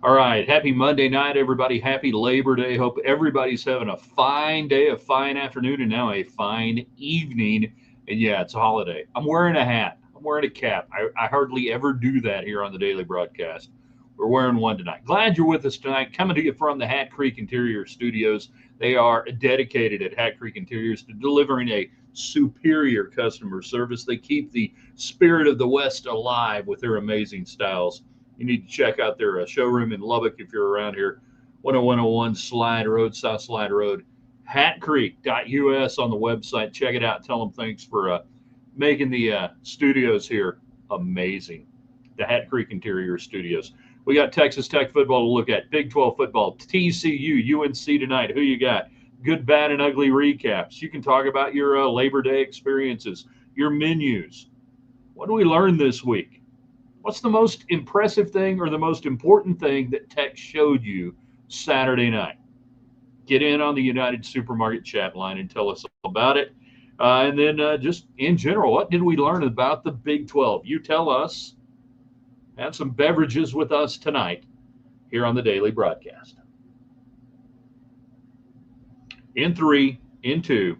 All right. Happy Monday night, everybody. Happy Labor Day. Hope everybody's having a fine day, a fine afternoon, and now a fine evening. And yeah, it's a holiday. I'm wearing a hat. I'm wearing a cap. I hardly ever do that here on the daily broadcast. We're wearing one tonight. Glad you're with us tonight. Coming to you from the Hat Creek Interior Studios. They are dedicated at Hat Creek Interiors to delivering a superior customer service. They keep the spirit of the West alive with their amazing styles. You need to check out their showroom in Lubbock if you're around here. 10101 Slide Road, South Slide Road, hatcreek.us on the website. Check it out. Tell them thanks for making the studios here amazing. The Hat Creek Interior Studios. We got Texas Tech football to look at. Big 12 football. TCU, UNC tonight. Who you got? Good, bad, and ugly recaps. You can talk about your Labor Day experiences, your menus. What do we learn this week? What's the most impressive thing or the most important thing that Tech showed you Saturday night? Get in on the United Supermarket chat line and tell us all about it. And then just in general, what did we learn about the Big 12? You tell us. Have some beverages with us tonight here on the daily broadcast. In three, in two.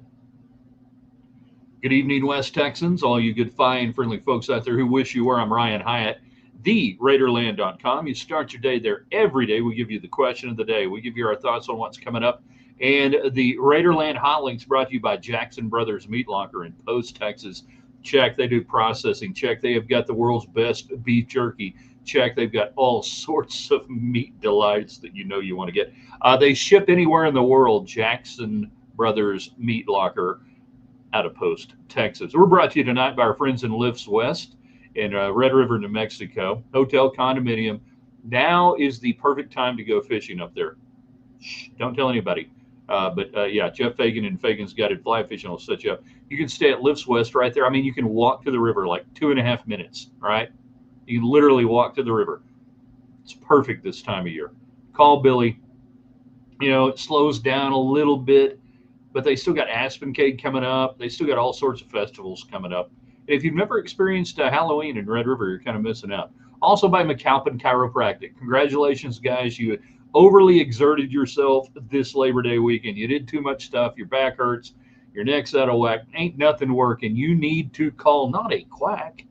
Good evening, West Texans, all you good, fine, friendly folks out there who wish you were. I'm Ryan Hyatt, TheRaiderland.com. You start your day there every day. We give you the question of the day. We give you our thoughts on what's coming up. And the Raiderland Hot Links brought to you by Jackson Brothers Meat Locker in Post, Texas. Check, they do processing. Check, they have got the world's best beef jerky. Check, they've got all sorts of meat delights that you know you want to get. They ship anywhere in the world. Jackson Brothers Meat Locker out of Post, Texas. We're brought to you tonight by our friends in Lifts West in Red River, New Mexico. Hotel condominium. Now is the perfect time to go fishing up there. Shh, don't tell anybody. But yeah, Jeff Fagan and Fagan's Guided Fly Fishing will set you up. You can stay at Lifts West right there. I mean, you can walk to the river like 2.5 minutes, right? You can literally walk to the river. It's perfect this time of year. Call Billy. You know, it slows down a little bit, but they still got Aspencade coming up. They still got all sorts of festivals coming up. And if you've never experienced Halloween in Red River, you're kind of missing out. Also by McAlpin Chiropractic. Congratulations, guys. You overly exerted yourself this Labor Day weekend. You did too much stuff. Your back hurts. Your neck's out of whack. Ain't nothing working. You need to call not a quack,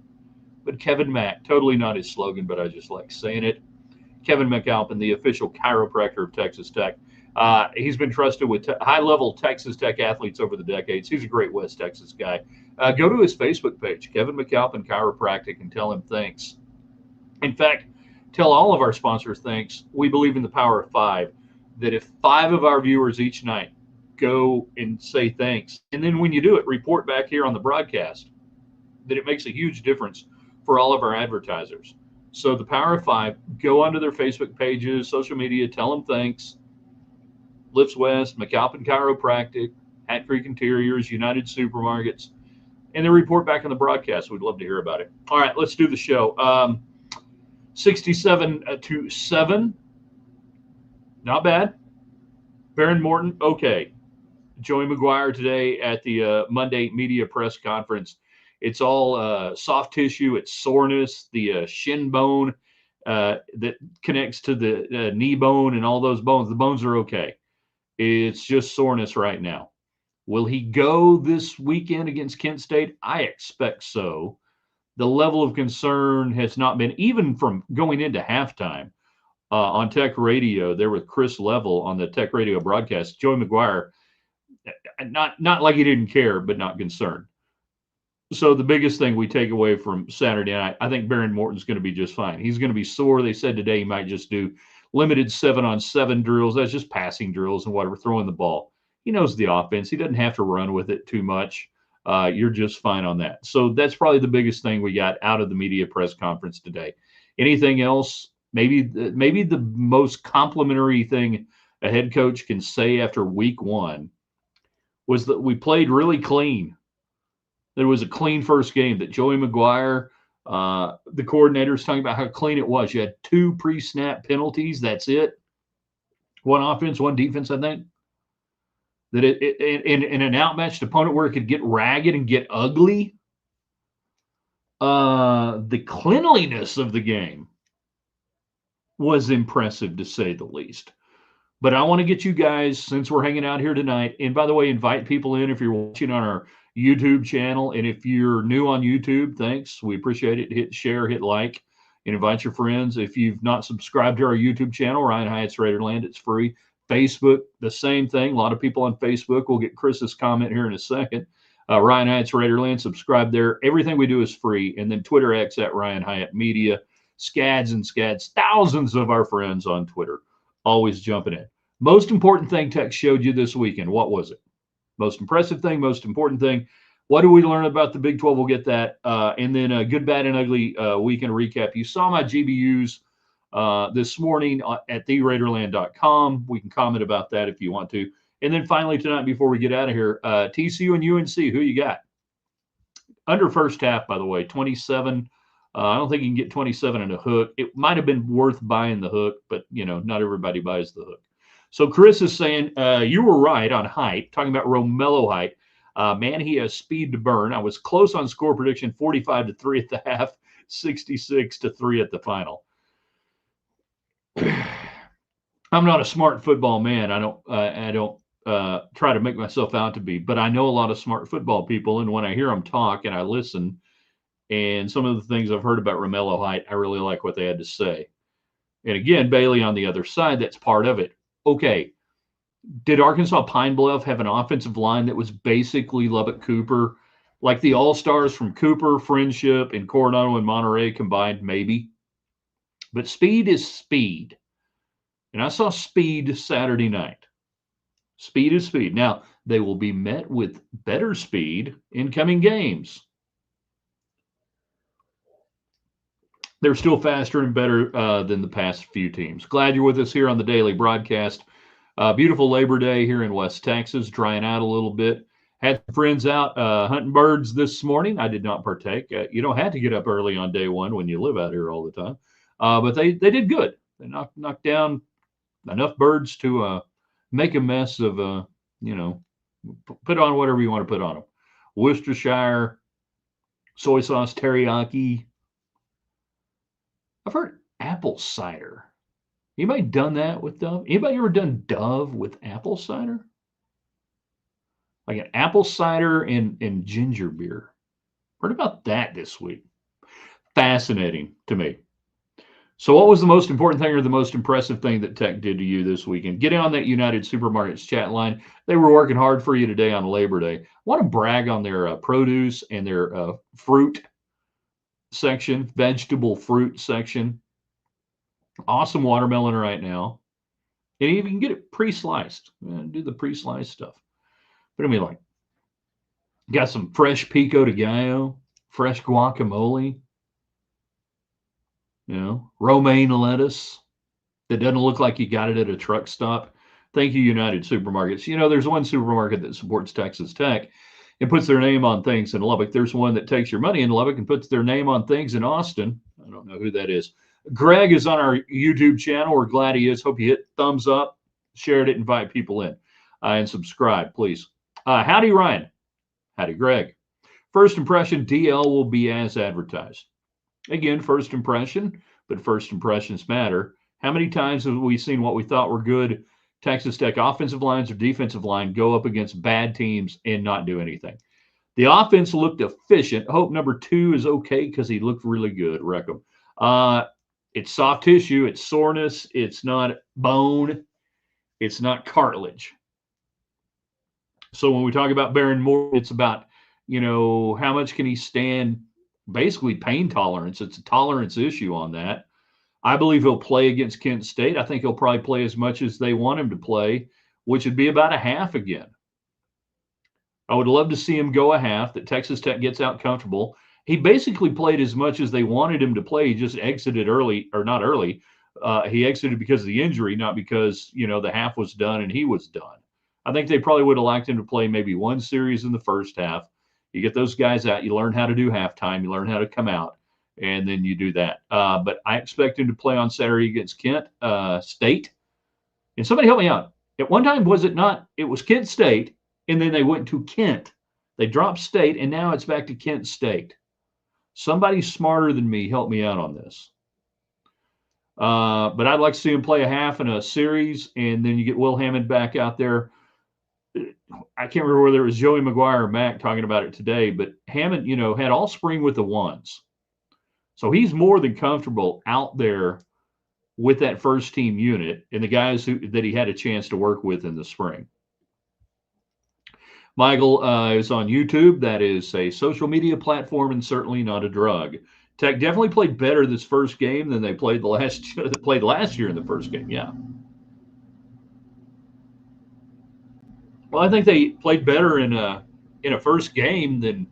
but Kevin Mack. Totally not his slogan, but I just like saying it. Kevin McAlpin, the official chiropractor of Texas Tech. He's been trusted with high-level Texas Tech athletes over the decades. He's a great West Texas guy. Go to his Facebook page, Kevin McAlpin Chiropractic, and tell him thanks. In fact, tell all of our sponsors thanks. We believe in the power of five, that if 5 of our viewers each night go and say thanks, and then when you do it, report back here on the broadcast, that it makes a huge difference for all of our advertisers. So the power of five, go onto their Facebook pages, social media, tell them thanks. Lifts West, McAlpin Chiropractic, Hat Creek Interiors, United Supermarkets, and then report back on the broadcast. We'd love to hear about it. All right, let's do the show. 67-7, not bad. Baron Morton, okay. Joey McGuire today at the Monday media press conference. It's all soft tissue. It's soreness, the shin bone that connects to the knee bone and all those bones. The bones are okay. It's just soreness right now. Will he go this weekend against Kent State? I expect so. The level of concern has not been, even from going into halftime on Tech Radio, there with Chris Level on the Tech Radio broadcast, Joey McGuire, not like he didn't care, but not concerned. So the biggest thing we take away from Saturday night, I think Baron Morton's going to be just fine. He's going to be sore. They said today he might just do limited 7-on-7 drills. That's just passing drills and whatever, throwing the ball. He knows the offense. He doesn't have to run with it too much. You're just fine on that. So that's probably the biggest thing we got out of the media press conference today. Anything else? Maybe the most complimentary thing a head coach can say after week one was that we played really clean. There was a clean first game that Joey McGuire, the coordinator's talking about how clean it was. You had 2 pre-snap penalties. That's it. 1 offense, 1 defense, I think. That in an outmatched opponent where it could get ragged and get ugly. The cleanliness of the game was impressive to say the least. But I want to get you guys, since we're hanging out here tonight, and by the way, invite people in if you're watching on our YouTube channel. And if you're new on YouTube, thanks. We appreciate it. Hit share, hit like, and invite your friends. If you've not subscribed to our YouTube channel, Ryan Hyatt's Raiderland, it's free. Facebook, the same thing. A lot of people on Facebook. We'll get Chris's comment here in a second. Ryan Hyatt's Raiderland, subscribe there. Everything we do is free. And then Twitter X at Ryan Hyatt Media. Scads and Scads, thousands of our friends on Twitter, always jumping in. Most important thing Tech showed you this weekend. What was it? Most impressive thing, most important thing. What do we learn about the Big 12? We'll get that. And then a good, bad, and ugly weekend recap. You saw my GBUs this morning at theraiderland.com. We can comment about that if you want to. And then finally tonight, before we get out of here, TCU and UNC, who you got? Under first half, by the way, 27. I don't think you can get 27 and a hook. It might have been worth buying the hook, but, not everybody buys the hook. So Chris is saying, you were right on height, talking about Romello height. Man, he has speed to burn. I was close on score prediction, 45-3 at the half, 66-3 at the final. I'm not a smart football man. I don't try to make myself out to be, but I know a lot of smart football people. And when I hear them talk and I listen, and some of the things I've heard about Romello height, I really like what they had to say. And again, Bailey on the other side, that's part of it. Okay, did Arkansas Pine Bluff have an offensive line that was basically Lubbock Cooper, like the all-stars from Cooper, Friendship, and Coronado and Monterey combined? Maybe. But speed is speed. And I saw speed Saturday night. Speed is speed. Now, they will be met with better speed in coming games. They're still faster and better than the past few teams. Glad you're with us here on the daily broadcast. Beautiful Labor Day here in West Texas, drying out a little bit. Had friends out hunting birds this morning. I did not partake. You don't have to get up early on day one when you live out here all the time. But they did good. They knocked down enough birds to make a mess of, put on whatever you want to put on them. Worcestershire, soy sauce, teriyaki. I've heard apple cider. Anybody done that with Dove? Anybody ever done Dove with apple cider? Like an apple cider and ginger beer. Heard about that this week. Fascinating to me. So what was the most important thing or the most impressive thing that Tech did to you this weekend? Get on that United Supermarkets chat line. They were working hard for you today on Labor Day. I want to brag on their produce and their fruit section, vegetable fruit section. Awesome watermelon right now. And you can get it pre-sliced. Do the pre-sliced stuff. But I mean, like, got some fresh pico de gallo, fresh guacamole, romaine lettuce that doesn't look like you got it at a truck stop. Thank you, United Supermarkets. There's one supermarket that supports Texas Tech and puts their name on things in Lubbock. There's one that takes your money in Lubbock and puts their name on things in Austin. I don't know who that is. Greg is on our YouTube channel. We're glad he is. Hope you hit thumbs up, share it, invite people in, and subscribe, please. Howdy, Ryan. Howdy, Greg. First impression, DL will be as advertised. Again, first impression, but first impressions matter. How many times have we seen what we thought were good Texas Tech offensive lines or defensive line go up against bad teams and not do anything? The offense looked efficient. Hope number 2 is okay because he looked really good, Reckham. It's soft tissue. It's soreness. It's not bone. It's not cartilage. So when we talk about Baron Moore, it's about, how much can he stand, basically pain tolerance. It's a tolerance issue on that. I believe he'll play against Kent State. I think he'll probably play as much as they want him to play, which would be about a half again. I would love to see him go a half, that Texas Tech gets out comfortable. He basically played as much as they wanted him to play. He just exited early, or not early. He exited because of the injury, not because, the half was done and he was done. I think they probably would have liked him to play maybe one series in the first half. You get those guys out, you learn how to do halftime, you learn how to come out, and then you do that. But I expect him to play on Saturday against Kent State. And somebody help me out. At one time, was it not? It was Kent State, and then they went to Kent. They dropped State, and now it's back to Kent State. Somebody smarter than me help me out on this. But I'd like to see him play a half in a series, and then you get Will Hammond back out there. I can't remember whether it was Joey McGuire or Mac talking about it today, but Hammond, had all spring with the ones. So he's more than comfortable out there with that first team unit and the guys that he had a chance to work with in the spring. Michael is on YouTube. That is a social media platform and certainly not a drug. Tech definitely played better this first game than they played last year in the first game. Yeah. Well, I think they played better in a first game than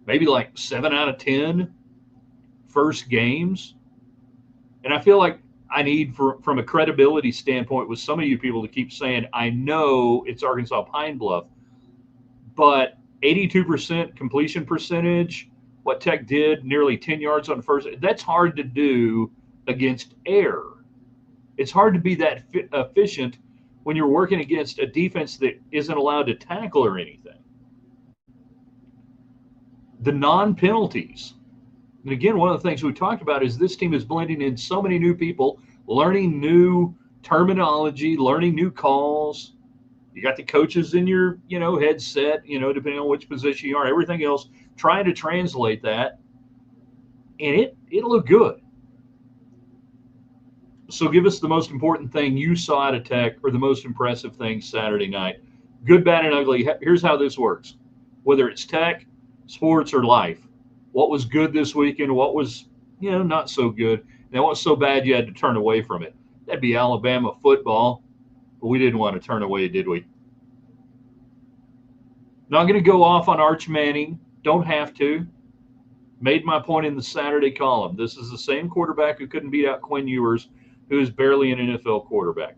maybe like 7 out of 10 first games. And I feel like I need, from a credibility standpoint, with some of you people to keep saying, I know it's Arkansas Pine Bluff, but 82% completion percentage, what Tech did, nearly 10 yards on first, that's hard to do against air. It's hard to be that efficient when you're working against a defense that isn't allowed to tackle or anything. The non-penalties. And again, one of the things we talked about is this team is blending in so many new people, learning new terminology, learning new calls. You got the coaches in your, headset, depending on which position you are, everything else, trying to translate that. And it looked good. So give us the most important thing you saw out of Tech, or the most impressive thing Saturday night. Good, bad, and ugly. Here's how this works. Whether it's Tech, sports, or life. What was good this weekend? What was, not so good? And what was so bad you had to turn away from it? That'd be Alabama football. But we didn't want to turn away, did we? Not going to go off on Arch Manning. Don't have to. Made my point in the Saturday column. This is the same quarterback who couldn't beat out Quinn Ewers, who is barely an NFL quarterback.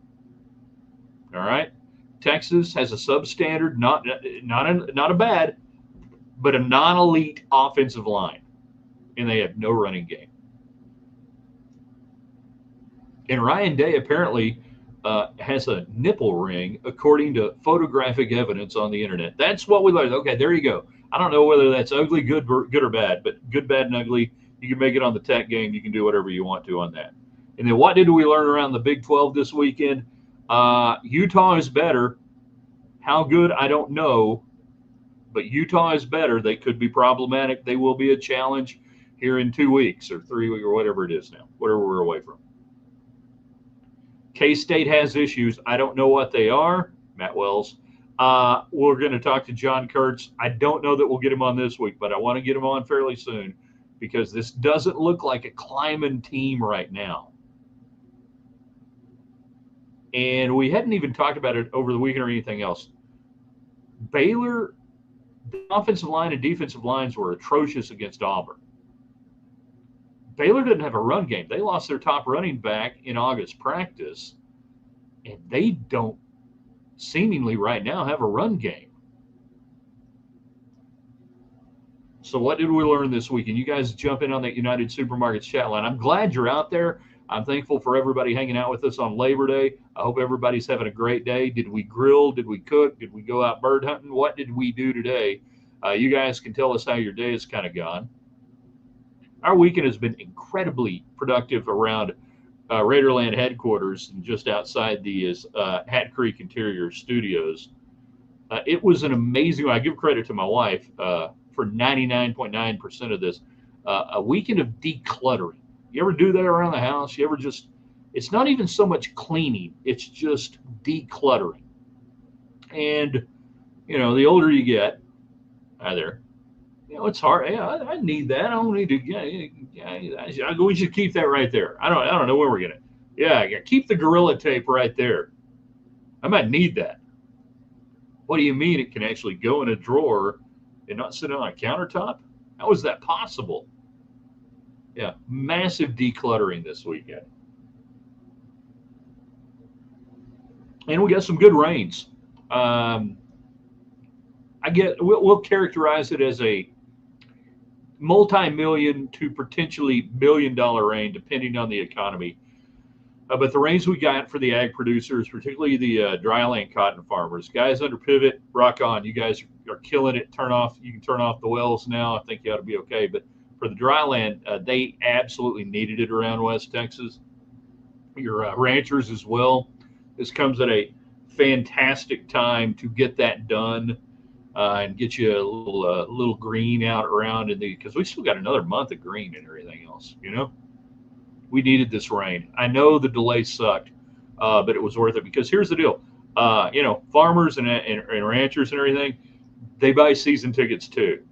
All right? Texas has a substandard, not a bad, but a non-elite offensive line, and they have no running game. And Ryan Day apparently has a nipple ring, according to photographic evidence on the internet. That's what we learned. Okay, there you go. I don't know whether that's ugly, good or bad, but good, bad, and ugly. You can make it on the Tech game. You can do whatever you want to on that. And then what did we learn around the Big 12 this weekend? Utah is better. How good, I don't know. But Utah is better. They could be problematic. They will be a challenge here in 2 weeks or 3 weeks or whatever it is now, whatever we're away from. K-State has issues. I don't know what they are. Matt Wells. We're going to talk to John Kurtz. I don't know that we'll get him on this week, but I want to get him on fairly soon because this doesn't look like a climbing team right now. And we hadn't even talked about it over the weekend or anything else. Baylor, the offensive line and defensive lines were atrocious against Auburn. Baylor didn't have a run game. They lost their top running back in August practice, and they don't seemingly right now have a run game. So what did we learn this week? And you guys jump in on that United Supermarkets chat line. I'm glad you're out there. I'm thankful for everybody hanging out with us on Labor Day. I hope everybody's having a great day. Did we grill? Did we cook? Did we go out bird hunting? What did we do today? You guys can tell us how your day has kind of gone. Our weekend has been incredibly productive around Raiderland headquarters and just outside the Hat Creek Interior Studios. It was an amazing, I give credit to my wife for 99.9% of this, a weekend of decluttering. You ever do that around the house? You ever just, it's not even so much cleaning, it's just decluttering. And, the older you get, either, it's hard. Yeah, I need that. I don't need to, we should keep that right there. I don't know where we're going to. Yeah, keep the Gorilla Tape right there. I might need that. What do you mean it can actually go in a drawer and not sit on a countertop? How is that possible? Yeah, massive decluttering this weekend. And we got some good rains. We'll characterize it as a multi-million to potentially $1 million rain, depending on the economy. But the rains we got for the ag producers, particularly the dryland cotton farmers, guys under pivot, rock on. You guys are killing it. You can turn off the wells now. I think you ought to be okay. But for the dryland, they absolutely needed it around West Texas. your ranchers as well. This comes at a fantastic time to get that done and get you a little green out around in the because we still got another month of green and everything else. We needed this rain. I know the delay sucked, but it was worth it because here's the deal. Farmers and ranchers and everything, they buy season tickets too,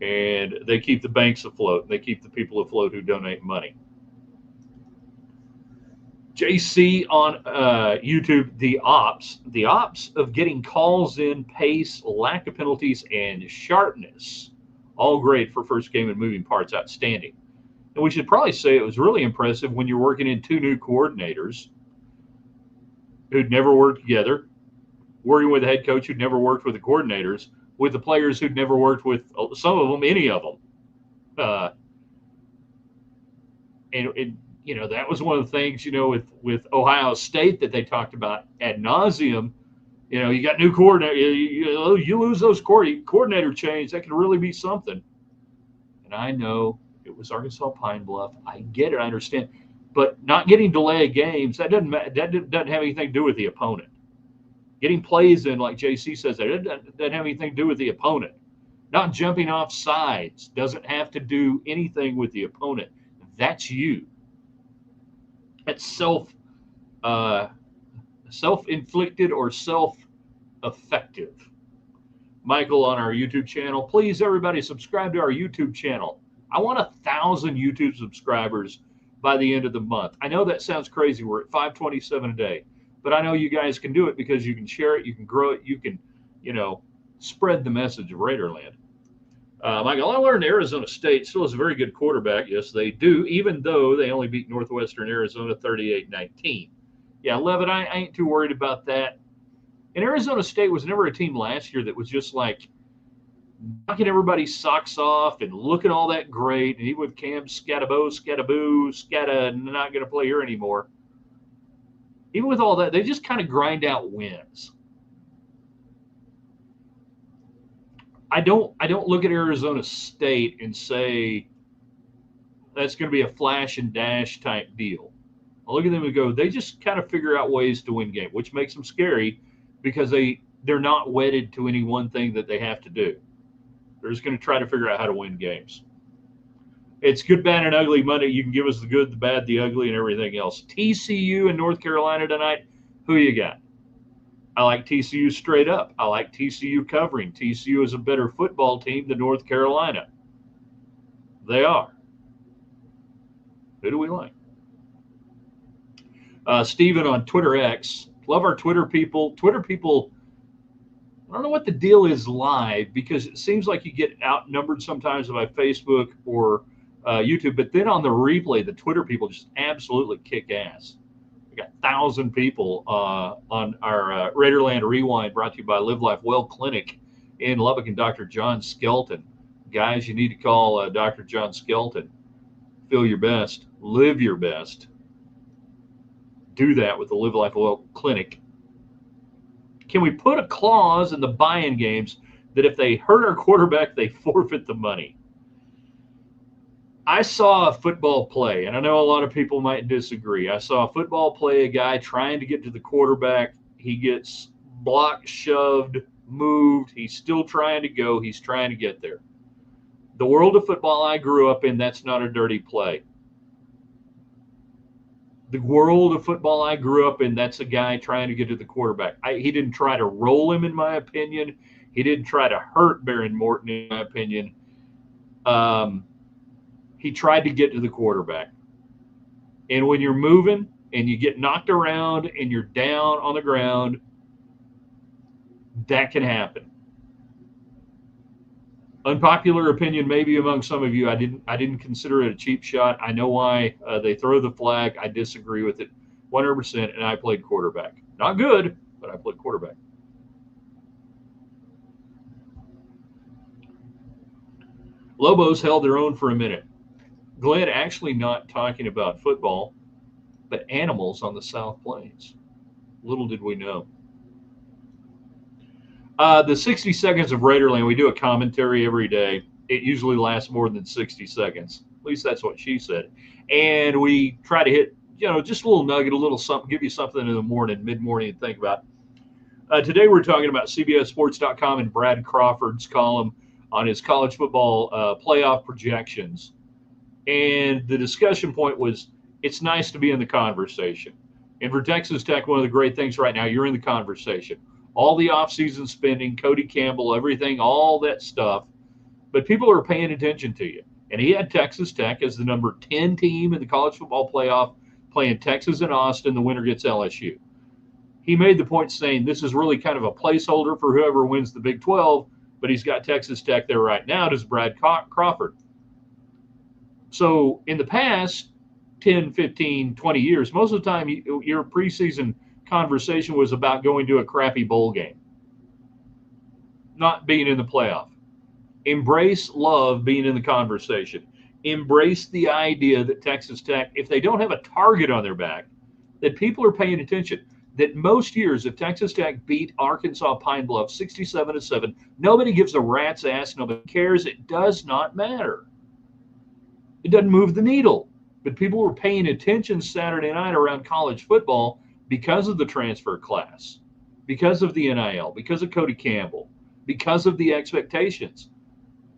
and they keep the banks afloat. They keep the people afloat who donate money. JC on YouTube, the ops of getting calls in, pace, lack of penalties, and sharpness, all great for first game and moving parts, outstanding. And we should probably say it was really impressive when you're working in two new coordinators who'd never worked together, working with a head coach who'd never worked with the coordinators, with the players who'd never worked with some of them, any of them. And that was one of the things, with Ohio State that they talked about ad nauseum. You got new coordinator. You lose those coordinator change. That could really be something. And I know it was Arkansas Pine Bluff. I get it. I understand. But not getting delay of games, that doesn't have anything to do with the opponent. Getting plays in, like JC says, that doesn't have anything to do with the opponent. Not jumping off sides doesn't have to do anything with the opponent. That's you. That's self-inflicted or self-effective. Michael on our YouTube channel. Please, everybody, subscribe to our YouTube channel. I want 1,000 YouTube subscribers by the end of the month. I know that sounds crazy. We're at 527 a day. But I know you guys can do it because you can share it, you can grow it, you can, spread the message of Raiderland. Michael, I learned Arizona State still has a very good quarterback. Yes, they do, even though they only beat Northwestern Arizona 38-19. Yeah, Levitt, I ain't too worried about that. And Arizona State was never a team last year that was just like knocking everybody's socks off and looking all that great. And even with Cam Scattaboo, not going to play here anymore. Even with all that, they just kind of grind out wins. I don't look at Arizona State and say that's going to be a flash and dash type deal. I look at them and go, they just kind of figure out ways to win games, which makes them scary because they're not wedded to any one thing that they have to do. They're just going to try to figure out how to win games. It's good, bad, and ugly Monday. You can give us the good, the bad, the ugly, and everything else. TCU in North Carolina tonight. Who you got? I like TCU straight up. I like TCU covering. TCU is a better football team than North Carolina. They are. Who do we like? Steven on Twitter X. Love our Twitter people. Twitter people, I don't know what the deal is live because it seems like you get outnumbered sometimes by Facebook or YouTube, but then on the replay, the Twitter people just absolutely kick ass. We got 1,000 people on our Raiderland Rewind, brought to you by Live Life Well Clinic in Lubbock and Dr. John Skelton. Guys, you need to call Dr. John Skelton. Feel your best. Live your best. Do that with the Live Life Well Clinic. Can we put a clause in the buy-in games that if they hurt our quarterback, they forfeit the money? I saw a football play, and I know a lot of people might disagree. I saw a football play, a guy trying to get to the quarterback. He gets blocked, shoved, moved. He's still trying to go. He's trying to get there. The world of football I grew up in, that's not a dirty play. The world of football I grew up in, that's a guy trying to get to the quarterback. He didn't try to roll him, in my opinion. He didn't try to hurt Baron Morton, in my opinion. He tried to get to the quarterback. And when you're moving and you get knocked around and you're down on the ground, that can happen. Unpopular opinion maybe among some of you. I didn't consider it a cheap shot. I know why they throw the flag. I disagree with it 100%, and I played quarterback. Not good, but I played quarterback. Lobos held their own for a minute. Glenn, actually not talking about football, but animals on the South Plains. Little did we know. The 60 seconds of Raiderland, we do a commentary every day. It usually lasts more than 60 seconds. At least that's what she said. And we try to hit just a little nugget, a little something, give you something in the morning, mid-morning to think about. Today we're talking about CBSSports.com and Brad Crawford's column on his college football playoff projections. And the discussion point was it's nice to be in the conversation. And for Texas Tech, one of the great things right now, you're in the conversation. All the offseason spending, Cody Campbell, everything, all that stuff. But people are paying attention to you. And he had Texas Tech as the number 10 team in the college football playoff, playing Texas and Austin. The winner gets LSU. He made the point saying this is really kind of a placeholder for whoever wins the Big 12, but he's got Texas Tech there right now. Does Brad Crawford? So in the past 10, 15, 20 years, most of the time your preseason conversation was about going to a crappy bowl game, not being in the playoff. Embrace love being in the conversation. Embrace the idea that Texas Tech, if they don't have a target on their back, that people are paying attention. That most years, if Texas Tech beat Arkansas Pine Bluff 67-7, nobody gives a rat's ass, nobody cares. It does not matter. It doesn't move the needle. But people were paying attention Saturday night around college football because of the transfer class, because of the NIL, because of Cody Campbell, because of the expectations.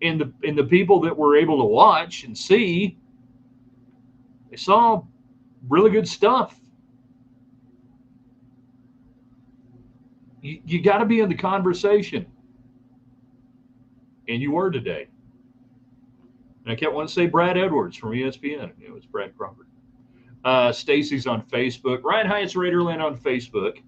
And the people that were able to watch and see, they saw really good stuff. You got to be in the conversation. And you were today. And I kept wanting to say Brad Edwards from ESPN. It was Brad Crawford. Stacy's on Facebook. Ryan Hyatt's Raiderland on Facebook.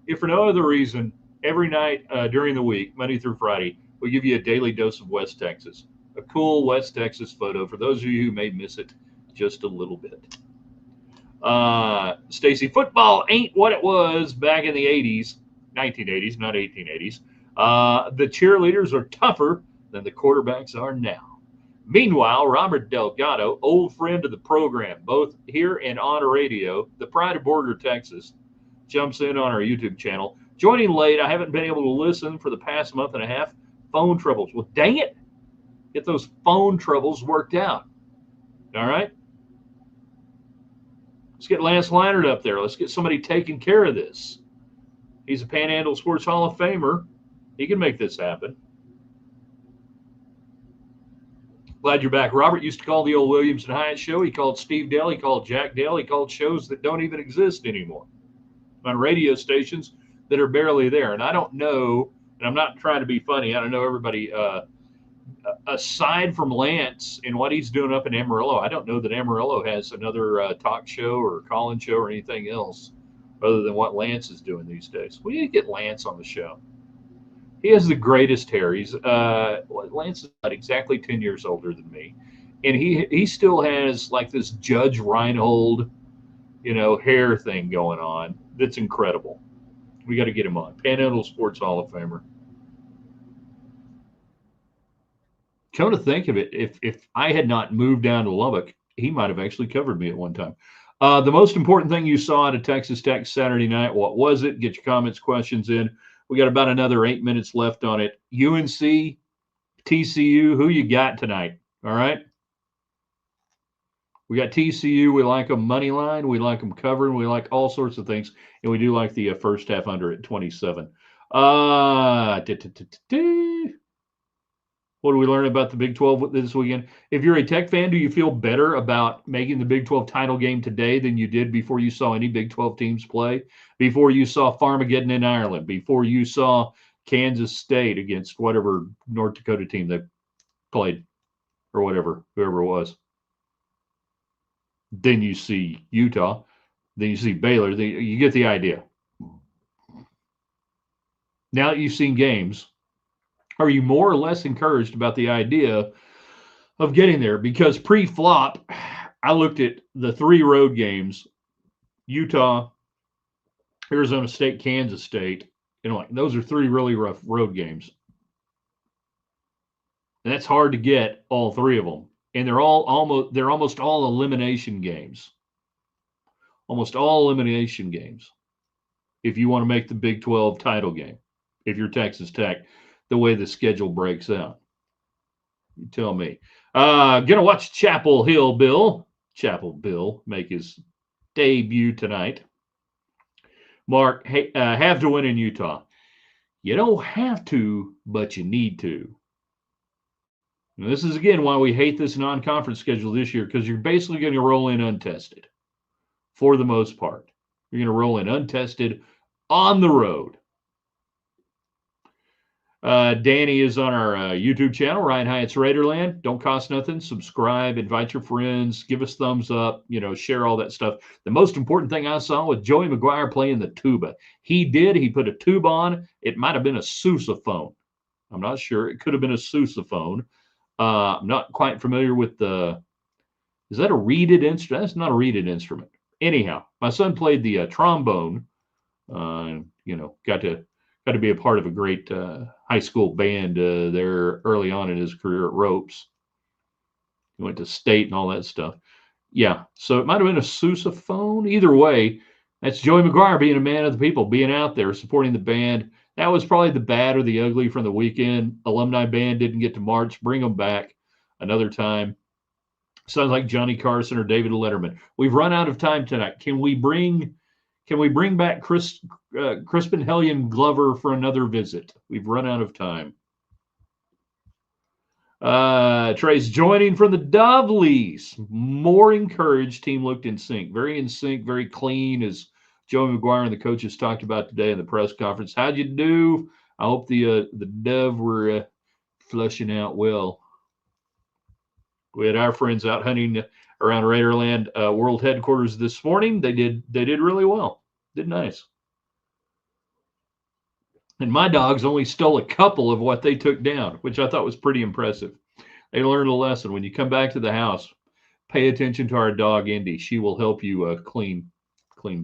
If for no other reason, every night during the week, Monday through Friday, we'll give you a daily dose of West Texas. A cool West Texas photo for those of you who may miss it just a little bit. Stacy, football ain't what it was back in the 80s. 1980s, not 1880s. The cheerleaders are tougher than the quarterbacks are now. Meanwhile, Robert Delgado, old friend of the program, both here and on radio, the pride of Borger, Texas, jumps in on our YouTube channel. Joining late, I haven't been able to listen for the past month and a half. Phone troubles. Well, dang it. Get those phone troubles worked out. All right? Let's get Lance Leinart up there. Let's get somebody taking care of this. He's a Panhandle Sports Hall of Famer. He can make this happen. Glad you're back. Robert used to call the old Williams and Hyatt show. He called Steve Dell. He called Jack Dell. He called shows that don't even exist anymore on radio stations that are barely there. And I don't know, and I'm not trying to be funny, I don't know everybody, aside from Lance and what he's doing up in Amarillo, I don't know that Amarillo has another talk show or call-in show or anything else other than what Lance is doing these days. We need to get Lance on the show. He has the greatest hair. Lance is about exactly 10 years older than me. And he still has like this Judge Reinhold, hair thing going on. That's incredible. We got to get him on. Panhandle Sports Hall of Famer. Come to think of it, if I had not moved down to Lubbock, he might have actually covered me at one time. The most important thing you saw at a Texas Tech Saturday night, what was it? Get your comments, questions in. We got about another 8 minutes left on it. UNC, TCU, who you got tonight? All right. We got TCU. We like them money line. We like them covering. We like all sorts of things. And we do like the first half under at 27. What do we learn about the Big 12 this weekend? If you're a Tech fan, do you feel better about making the Big 12 title game today than you did before you saw any Big 12 teams play? Before you saw Farmageddon in Ireland? Before you saw Kansas State against whatever North Dakota team they played or whatever, whoever it was? Then you see Utah. Then you see Baylor. You get the idea. Now that you've seen games, are you more or less encouraged about the idea of getting there? Because pre-flop, I looked at the 3 road games, Utah, Arizona State, Kansas State, and like those are 3 really rough road games. And that's hard to get all 3 of them. And they're almost all elimination games. Almost all elimination games. If you want to make the Big 12 title game, if you're Texas Tech, the way the schedule breaks out. You tell me. Gonna watch Chapel Hill Bill make his debut tonight. Mark, hey, have to win in Utah. You don't have to, but you need to. And this is, again, why we hate this non-conference schedule this year, because you're basically going to roll in untested for the most part. You're going to roll in untested on the road. Danny is on our YouTube channel, Ryan Hyatt's Raiderland. Don't cost nothing. Subscribe, invite your friends, give us thumbs up, share all that stuff. The most important thing I saw was Joey McGuire playing the tuba. He put a tuba on. It might have been a sousaphone. I'm not sure. It could have been a sousaphone. I'm not quite familiar with is that a reeded instrument? That's not a reeded instrument. Anyhow, my son played the trombone. Got to be a part of a great high school band there early on in his career at Ropes. He went to state and all that stuff. Yeah, so it might have been a sousaphone. Either way, that's Joey McGuire being a man of the people, being out there supporting the band. That was probably the bad or the ugly from the weekend. Alumni band didn't get to march. Bring them back another time. Sounds like Johnny Carson or David Letterman. We've run out of time tonight. Can we bring back Crispin Hellion Glover for another visit? We've run out of time. Trey's joining from the Doveleys. More encouraged. Team looked in sync. Very in sync, very clean, as Joey McGuire and the coaches talked about today in the press conference. How'd you do? I hope the Dove were flushing out well. We had our friends out hunting around Raiderland World Headquarters this morning. They did really well. Did nice. And my dogs only stole a couple of what they took down, which I thought was pretty impressive. They learned a lesson. When you come back to the house, pay attention to our dog, Indy. She will help you clean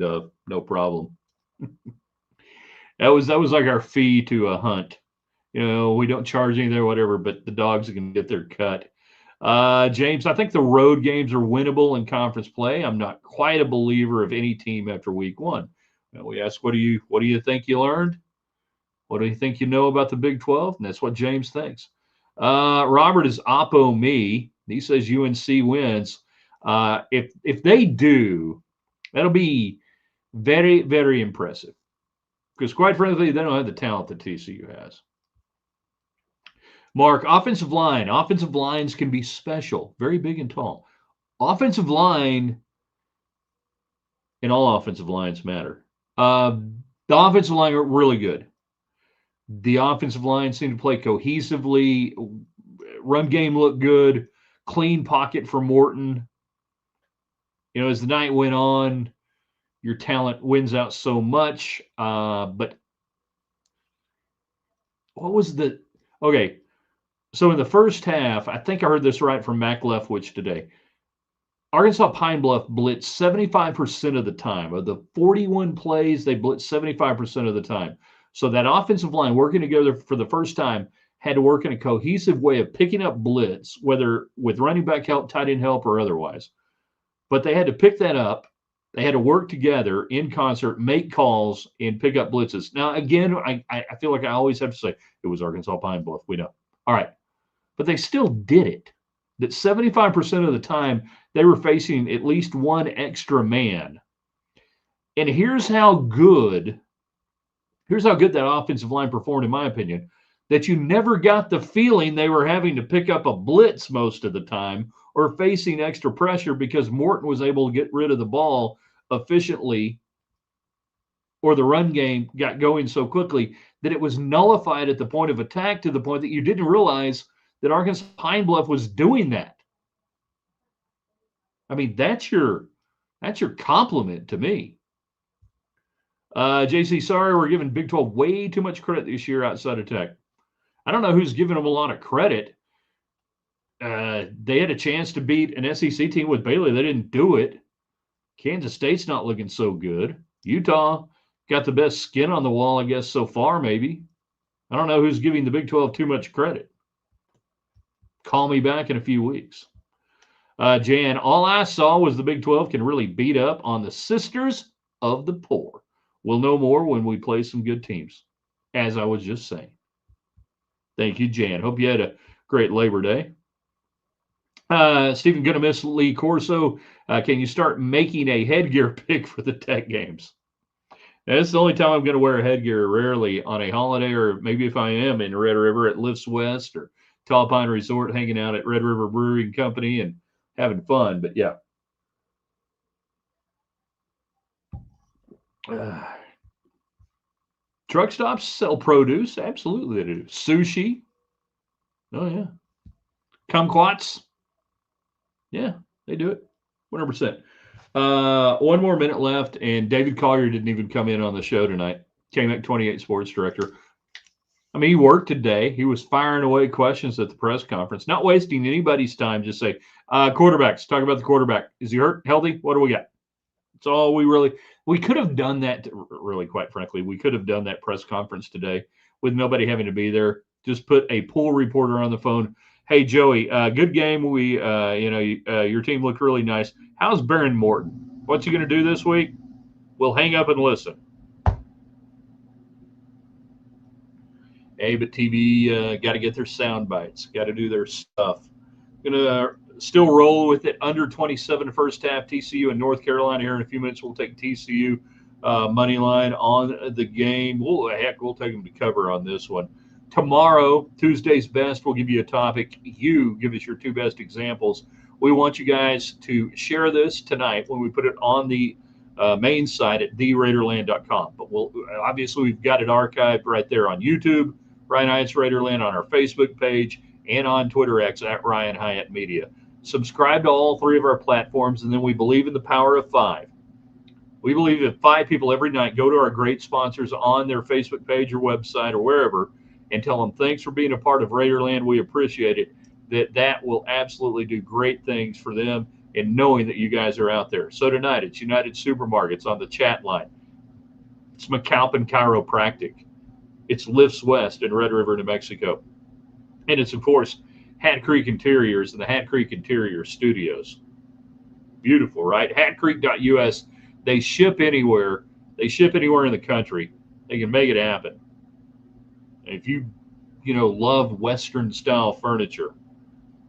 up, no problem. That was like our fee to a hunt. We don't charge anything or whatever, but the dogs can get their cut. James, I think the road games are winnable in conference play. I'm not quite a believer of any team after week one. We asked, what do you think you learned? What do you think you know about the Big 12? And that's what James thinks. Robert is oppo me. He says UNC wins. If they do, that'll be very, very impressive. Because quite frankly, they don't have the talent that TCU has. Mark, offensive line. Offensive lines can be special, very big and tall. Offensive line, and all offensive lines matter. The offensive line are really good. The offensive line seemed to play cohesively. Run game looked good. Clean pocket for Morton. As the night went on, your talent wins out so much. But what was okay. So in the first half, I think I heard this right from Mac Leftwich today. Arkansas Pine Bluff blitzed 75% of the time. Of the 41 plays, they blitzed 75% of the time. So that offensive line working together for the first time had to work in a cohesive way of picking up blitz, whether with running back help, tight end help, or otherwise. But they had to pick that up. They had to work together in concert, make calls, and pick up blitzes. Now, again, I feel like I always have to say it was Arkansas Pine Bluff. We know. All right. But they still did it. That 75% of the time, they were facing at least one extra man. And here's how good that offensive line performed, in my opinion, that you never got the feeling they were having to pick up a blitz most of the time or facing extra pressure because Morton was able to get rid of the ball efficiently, or the run game got going so quickly that it was nullified at the point of attack, to the point that you didn't realize that Arkansas Pine Bluff was doing that. I mean, that's your compliment to me. JC, sorry, we're giving Big 12 way too much credit this year outside of Tech. I don't know who's giving them a lot of credit. They had a chance to beat an SEC team with Baylor. They didn't do it. Kansas State's not looking so good. Utah got the best skin on the wall, I guess, so far, maybe. I don't know who's giving the Big 12 too much credit. Call me back in a few weeks. Jan, all I saw was the Big 12 can really beat up on the sisters of the poor. We'll know more when we play some good teams, as I was just saying. Thank you, Jan. Hope you had a great Labor Day. Stephen, gonna miss Lee Corso. Can you start making a headgear pick for the Tech games? Now, this is the only time I'm going to wear a headgear, rarely on a holiday, or maybe if I am in Red River at Lifts West or Tall Pine Resort, hanging out at Red River Brewing Company and having fun. But yeah. Truck stops sell produce. Absolutely, they do. Sushi. Oh, yeah. Kumquats. Yeah, they do it. 100%. One more minute left, and David Collier didn't even come in on the show tonight. KMAC 28 sports director. I mean, he worked today. He was firing away questions at the press conference, not wasting anybody's time. Just say, quarterbacks, talk about the quarterback. Is he hurt? Healthy? What do we got? It's all we could have done that, really, quite frankly. We could have done that press conference today with nobody having to be there. Just put a pool reporter on the phone. Hey, Joey, good game. Your team looked really nice. How's Baron Morton? What's he going to do this week? We'll hang up and listen. Hey, but TV got to get their sound bites, got to do their stuff. Gonna still roll with it under 27 first half. TCU and North Carolina here in a few minutes. We'll take TCU money line on the game. We'll take them to cover on this one. Tomorrow, Tuesday's best, we'll give you a topic. You give us your two best examples. We want you guys to share this tonight when we put it on the main site at theraiderland.com. But obviously we've got it archived right there on YouTube, Ryan Hyatt's Raiderland, on our Facebook page, and on Twitter X at Ryan Hyatt Media. Subscribe to all three of our platforms, and then we believe in the power of 5. We believe that 5 people every night go to our great sponsors on their Facebook page or website or wherever and tell them thanks for being a part of Raiderland. We appreciate it. That will absolutely do great things for them and knowing that you guys are out there. So tonight, it's United Supermarkets on the chat line. It's McAlpin Chiropractic. It's Lifts West in Red River, New Mexico. And it's, of course, Hat Creek Interiors and the Hat Creek Interior Studios. Beautiful, right? HatCreek.us. They ship anywhere. They ship anywhere in the country. They can make it happen. And if you love Western-style furniture, a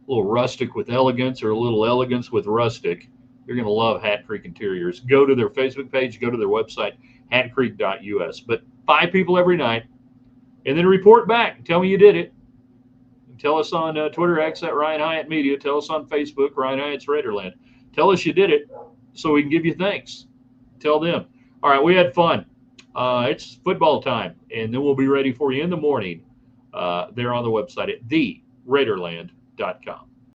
little rustic with elegance or a little elegance with rustic, you're going to love Hat Creek Interiors. Go to their Facebook page, go to their website, hatcreek.us. But 5 people every night, and then report back. Tell me you did it. Tell us on Twitter X at Ryan Hyatt Media. Tell us on Facebook, Ryan Hyatt's Raiderland. Tell us you did it so we can give you thanks. Tell them. All right, we had fun. It's football time, and then we'll be ready for you in the morning there on the website at theraiderland.com.